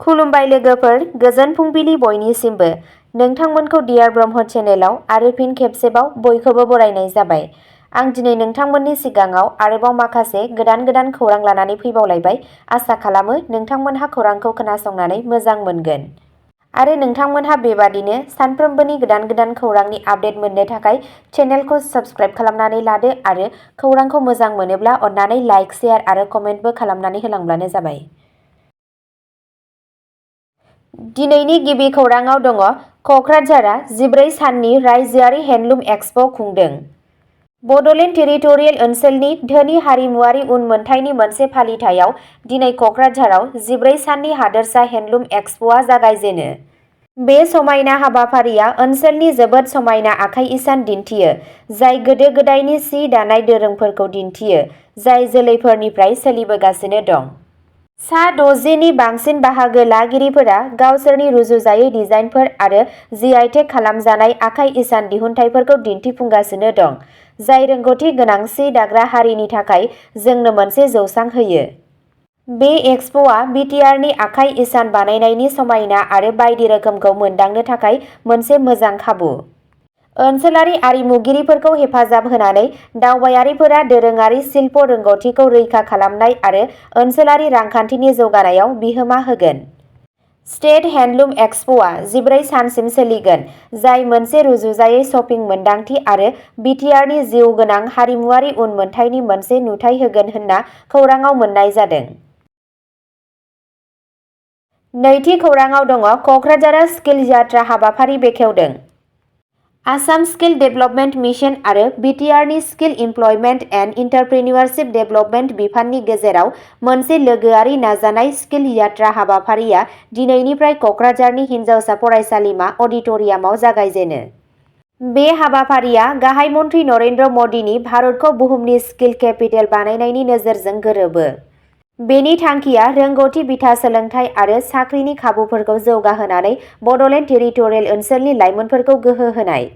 खुलुमबाय लोगोफोर, गोजोन फुंबिलि बयनिसिमबो। नोंथांमोनखौ डियार ब्रह्म चेनेलाव आरो फिन खेबसेबाव बयखौबो बरायनाय जाबाय। आं दिनै नोंथांमोननि सिगाङाव आरोबाव माखासे गोदान खौरां लानानै फैबावलायबाय। आसा खालामो नोंथांमोनहा खौरांखौ खोनासंनानै मोजां मोनगोन। आरो नोंथांमोनहा बेबादिनो सानफ्रोमबोनि गोदान खौरांनि आपडेट मोननो थाखाय चेनेलखौ साबस्क्राइब खालामनानै लादो आरो खौरांखौ मोजां मोनोब्ला अन्नानै लाइक, शेयार आरो कमेन्टबो खालामनानै होलांब्लानो जाबाय। दिनैनि गिबि खौराङाव दङ क'क्राझारआ 14 साननि रायजोआरि हेन्डलुम एक्सपो खुंदों। बड'लेण्ड टेरिटरियेल ओनसोलनि धोनि हारिमुआरि उनमोनथाइनि मोनसे फालिथायाव दिनै क'क्राझाराव 14 साननि हादोरसा हेन्डलुम एक्सप'आ जागायजेनो। बे समायना हाबाफारिया ओनसोलनि जोबोद समायना आखाइ इसान दिन्थियो, जाय गोदो-गोदायनि सि दानाय दोरोंफोरखौ दिन्थियो, जाय जोलैफोरनिफ्राय सोलिबोगासिनो दं। सा 60 नि बांसिन बाहागो लागिरिफोरा गावसोरनि रुजुजायै डिजाइनफोर आरो जिआइटेग खालामजानाय आखाइ इसान दिहुनथायफोरखौ दिन्थिफुंगासिनो दं, जाय रोंग'थि गोनां सि दाग्रा हारिनि थाखाय जोंनो मोनसे जौसां होयो। बे एक्सप'आ बिटिआरनि आखाइ इसान बानायनायनि समायना आरो बायदि रोखोमखौ मोनदांनो थाखाय मोनसे मोजां खाबु। ओनसोलारि आरिमुगिरिफोरखौ हेफाजाब होनानै दावबायारिफोरा दोरोङारि शिल्प रोंग'थिखौ रैखा खालामनाय आरो ओनसोलारि रांखान्थिनि जौगानायाव बिहोमा होगोन। स्टेट हेन्डलुम एक्सप'आ 14 सानसिम सोलिगोन, जाय मोनसे रुजुजायै शपिं मोनदांथि आरो बिटिआरनि जिउगोनां हारिमुआरि उनमोनथाइनि मोनसे नुथाय होगोन होनना खौराङाव मोन्नाय जादों। नैथि खौराङाव दङ क'क्राझारआ स्किल यात्रा हाबाफारि बेखेवदों। आसाम स्किल डेभेलपमेन्ट मिशन आरो बिटिआरनि स्किल इमप्लयमेन्ट एन्ड एन्टारप्रेन्युरशिप डेभेलपमेन्ट बिफाननि गेजेराव मोनसे लोगोआरि नाजानाय स्किल यात्रा हाबाफारिया दिनैनिफ्राय क'क्राझारनि हिनजावसा फरायसालिमा अडिट'रियामाव जागायजेनो। बे हाबाफारिया गाहाय मन्थ्रि नरेन्द्र मदिनि भारतखौ बुहुमनि स्किल केपिटेल बानायनायनि नोजोरजों गोरोबो। बेनि थांखिया रोंग'थि बिथा सोलोंथाइ आरो साख्रिनि खाबुफोरखौ जौगाहोनानै बड'लेण्ड टेरिटरियेल ओनसोलनि लाइमोनफोरखौ गोहो होनाय।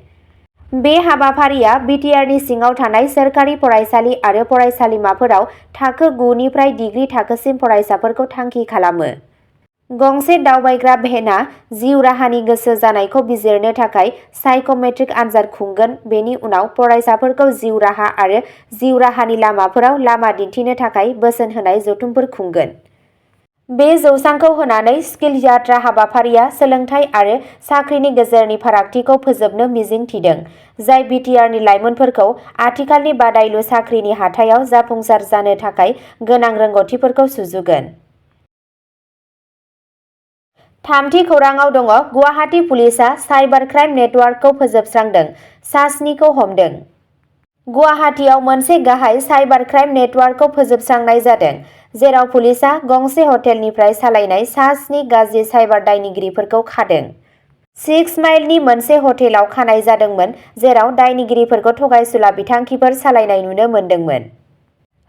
बे हाबाफारिया बिटिआरनि सिङाव थानाय सोरखारि फरायसालि आरो फरायसालिमाफोराव थाखो 9 निफ्राय डिग्री थाखोसिम फरायसाफोरखौ थांखि खालामो। गंसे दावबायग्रा भेनआ जिउ राहानि गोसो जानायखौ बिजिरनो थाखाय साइक'मेट्रिक आनजाद खुंगोन। बेनि उनाव फरायसाफोरखौ जिउ राहा आरो जिउ राहानि लामाफोराव लामा दिन्थिनो थाखाय बोसोन होनाय जथुमफोर खुंगोन। बे जौसांखौ होनानै स्किल यात्रा हाबाफारिया सोलोंथाइ आरो साख्रिनि गेजेरनि फारागथिखौ फोजोबनो मिजिं थिदों, जाय बिटिआरनि लाइमोनफोरखौ आथिखालनि बादायलु साख्रिनि हाथायाव जाफुंसार जानो थाखाय गोनां रोंग'थिफोरखौ सुजुगोन। थामथि खौराङाव दङ गुवाहाटी पुलिसआ साइबार क्राइम नेटवर्कखौ फोजोबस्रांदों, सा 7 खौ हमदों। गुवाहाटीआव मोनसे गाहाय साइबार क्राइम नेटवर्कखौ फोजोबस्रांनाय जादों, जेराव पुलिसआ गंसे हटेलनिफ्राय सालायनाय सा 7 गाज्रि साइबार दायनिगिरिफोरखौ खादों। 6 माइलनि मोनसे हटेलाव खानाय जादोंमोन, जेराव दायनिगिरिफोरखौ थगायसुला बिथांखिफोर सालायनाय नुनो मोन्दोंमोन।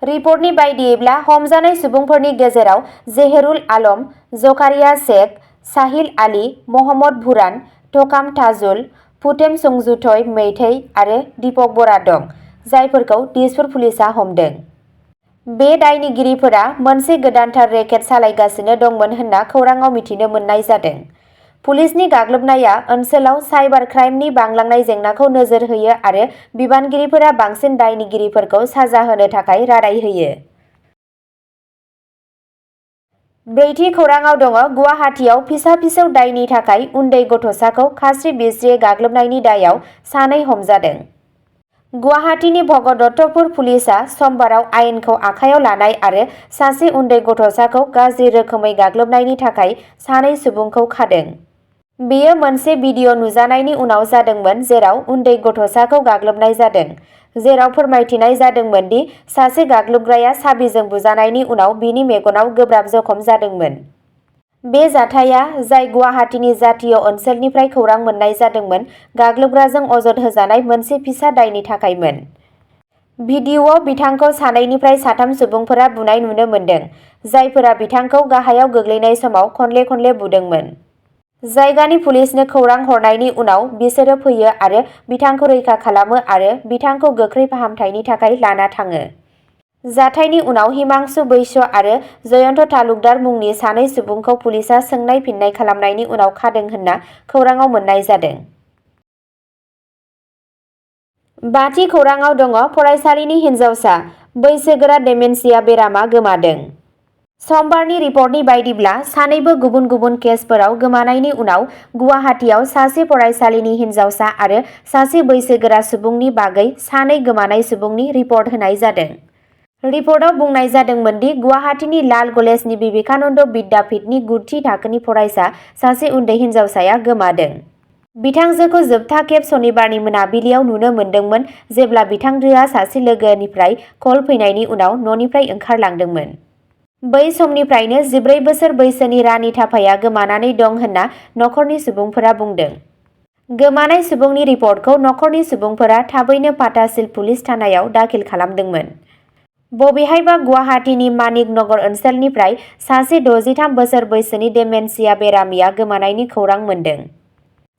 रिपर्टनि बायदियैब्ला हमजानाय सुबुंफोरनि गेजेराव जेहेरुल आलम, जकारिया शेख, साहिल आली, महम्मद बुरहान, थकाम ताजुल, फुटेम संजुथय मैथै आरो दीपक बरा दं, जायफोरखौ दिसपुर पुलिसआ हमदों। बे दायनिगिरिफोरा मोनसे गोदानथार रेकेट सालायगासिनो दंमोन होनना खौराङाव मिथिनो मोननाय जादों। पुलिसनि गाग्लोबनाया ओनसोलाव साइबार क्राइमनि बांलांनाय जेंनाखौ नोजोर होयो आरो बिबानगिरिफोरा बांसिन दायनिगिरिफोरखौ साजा होनो थाखाय रादाय होयो। ब्रैथि खौराङाव दङ गुवाहाटीआव फिसा-फिसौ दायनि थाखाय उन्दै गथ'साखौ खास्रि-बिस्रियै गाग्लोबनायनि दायआव सानै हमजादों। गुवाहाटीनि भगदत्तपुर पुलिसआ समबाराव आयेनखौ आखायाव लानाय आरो सासे उन्दै गथ'साखौ गाज्रि रोखोमै गाग्लोबनायनि थाखाय सानै सुबुंखौ खादों। बेयो मोनसे भिडिअ नुजानायनि उनाव जादोंमोन जेराव उन्दै गथ'साखौ गाग्लोबनाय जादों, जेराव फोरमायथिनाय जादोंमोन दि सासे गाग्लोबग्राया साबिजों बुजानायनि उनाव बिनि मेगनाव गोब्राब जखम जादोंमोन। बे जाथाया, जाय गुवाहाटीनि जातीय ओनसोलनिफ्राय खौरां मोन्नाय जादोंमोन, गाग्लोबग्राजों अजद होजानाय मोनसे फिसा दायनि थाखायमोन। भिडिअ'आव बिथांखौ सानैनिफ्राय साथाम सुबुंफोरा बुनाय नुनो मोन्दों, जायफोरा बिथांखौ गाहायाव गोग्लैनाय समाव खनले-खनले बुदोंमोन। जायगानि पुलिसनो खौरां हरनायनि उनाव बिसोरो फैयो आरो बिथांखौ रैखा खालामो आरो बिथांखौ गोख्रै फाहामथायनि थाखाय लाना थाङो। जाथायनि उनाव हिमांशु बैश्य आरो जयन्त तालुकदार मुंनि सानै सुबुंखौ पुलिसआ सोंनाय फिननाय खालामनायनि उनाव खादों होनना खौराङाव मोननाय जादों। बाथि खौराङाव दङ फरायसालिनि हिनजावसा बैसोगोरा डेमेन्सिया बेरामा गोमादों। समबारनि रिपर्टनि बायदिब्ला सानैबो गुबुन गुबुन केसफोराव गोमानायनि उनाव गुवाहाटीआव सासे फरायसालिनि हिनजावसा आरो सासे बैसोगोरा सुबुंनि बागै सानै गोमानाय सुबुंनि रिपर्ट होनाय जादों। रिपर्टआव बुंनाय जादोंमोन दि गुवाहाटीनि लाल कलेजनि विवेकानन्द विद्यापीठनि गुथि थाखोनि फरायसा सासे उन्दै हिनजावसाया गोमादों। बिथांजोखौ जोबथा खेब सनिबारनि मोनाबिलियाव नुनो मोन्दोंमोन जेब्ला बिथांजोआ सासे लोगोनिफ्राय कल फैनायनि उनाव न'निफ्राय ओंखारलांदोंमोन। बै समनिफ्रायनो 14 बोसोर बैसोनि रानि थापाया गोमानानै दं होनना नखरनि सुबुंफोरा बुंदों। गोमानाय सुबुंनि रिपर्टखौ नखरनि सुबुंफोरा थाबैनो पाटासिल पुलिस थानायाव दाखिल खालामदोंमोन। बबेहायबा गुवाहाटीनि मानिक नगर ओनसोलनिफ्राय सासे 63 बोसोर बैसोनि डेमेन्सिया बेरामिया गोमानायनि खौरां मोन्दों।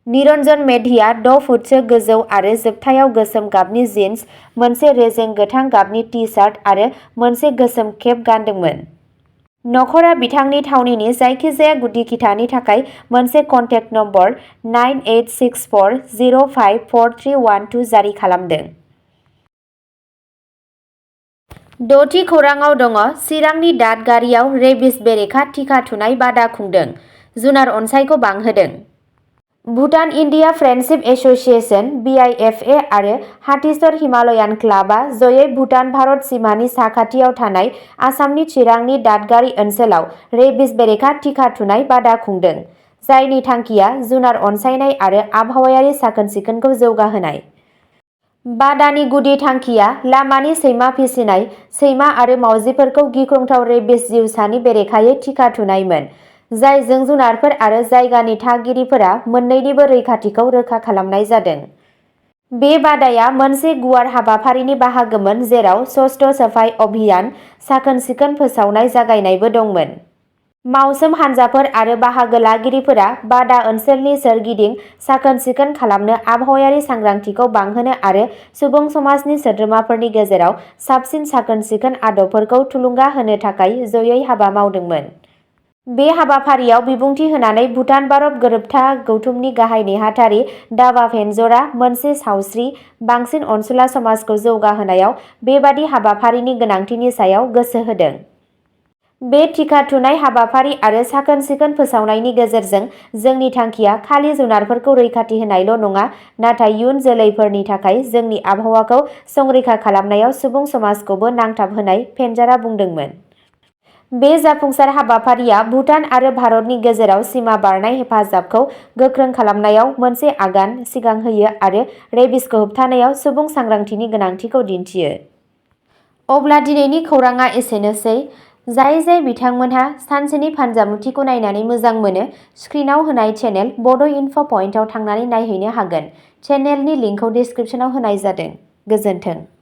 निरन्जन मेधिया 6 फुटसो गोजौ आरो जोबथायाव गोसोम गाबनि जिन्स, मोनसे रेजें गोथां गाबनि टि-शार्ट आरो मोनसे गोसोम केप गानदोंमोन। नखरा बिथांनि थावनिनि जायखिजाया गुदि खिथानि थाखाय मोनसे कन्टेक्ट नम्बर 9864054312 जारि खालामदों। 6थि खौराङाव दङ चिरांनि दादगारियाव रेबिस बेरेखा टिका थुनाय बादा खुंदों, जुनार अनसाइखौ बांहोदों। Bhutan India friendship association (BIFA) आरो हाथीसर हिमालयान क्लाबआ जयै भुटान भारत सिमानि साखाथियाव थानाय आसामनि चिरांनि दादगारि ओनसोलाव रेबिस बेरेखा टिका थुनाय बादा खुंदों, जायनि थांखिया जुनार अनसायनाय आरो आबहावायारि साखोन-सिखोनखौ जौगाहोनाय। बादानि गुदि थांखिया लामानि सैमा फिसिनाय सैमा आरो मावजिफोरखौ गिख्रंथाव रेबिस जिउसानि बेरेखायै टिका थुनायमोन, जाय जिब-जुनारफोर आरो जायगानि थागिरिफोरा मोन्नैनिबो रैखाथिखौ रोखा खालामनाय जादों। बे बादाया मोनसे गुवार हाबाफारिनि बाहागोमोन जेराव स्वच्छ सफाई अभियान, साखोन-सिखोन फोसावनाय जागायनायबो दंमोन। मावसोम हानजाफोर आरो बाहागो लागिरिफोरा बादा ओनसोलनि सोरगिदिं साखोन-सिखोन खालामनो, आबहावायारि सांग्रांथिखौ बांहोनो आरो सुबुं समाजनि सोद्रोमाफोरनि गेजेराव साबसिन साखोन-सिखोन आदबफोरखौ थुलुंगा होनो थाखाय जयै हाबा मावदोंमोन। बे हाबाफारियाव बिबुंथि होनानै भुटान भारत गोरोबथा गौथुमनि गाहाय नेहाथारि दावा भेन्जरआ मोनसे सावस्रि, बांसिन अनसुला समाजखौ जौगाहोनायाव बेबादि हाबाफारिनि गोनांथिनि सायाव गोसो होदों। बे टिका थुनाय हाबाफारि आरो साखोन-सिखोन फोसावनायनि गेजेरजों जोंनि थांखिया खालि जुनारफोरखौ रैखाथि होनायल' नङा, नाथाय इयुन जोलैफोरनि थाखाय जोंनि आबहावाखौ संरैखा खालामनायाव सुबुं समाजखौबो नांथाब होनाय, भेन्जरआ बुंदोंमोन। बे जाफुंसार हाबाफारिया भुटान आरो भारतनि गेजेराव सिमा बारनाय हेफाजाबखौ गोख्रों खालामनायाव मोनसे आगान सिगां होयो आरो रेबिसखौ होबथानायाव सुबुं सांग्रांथिनि गोनांथिखौ दिन्थियो। अब्ला दिनैनि खौरांआ एसेनोसै। जाय बिथांमोनहा सानसेनि फानजामुथिखौ नायनानै मोजां मोनो, स्क्रिनआव होनाय चेनेल बड' इनफ' पइन्टआव थांनानै नायहैनो हागोन। चेनेलनि लिंकखौ डिस्क्रिप्शनाव होनाय जादों। गोजोन्थों।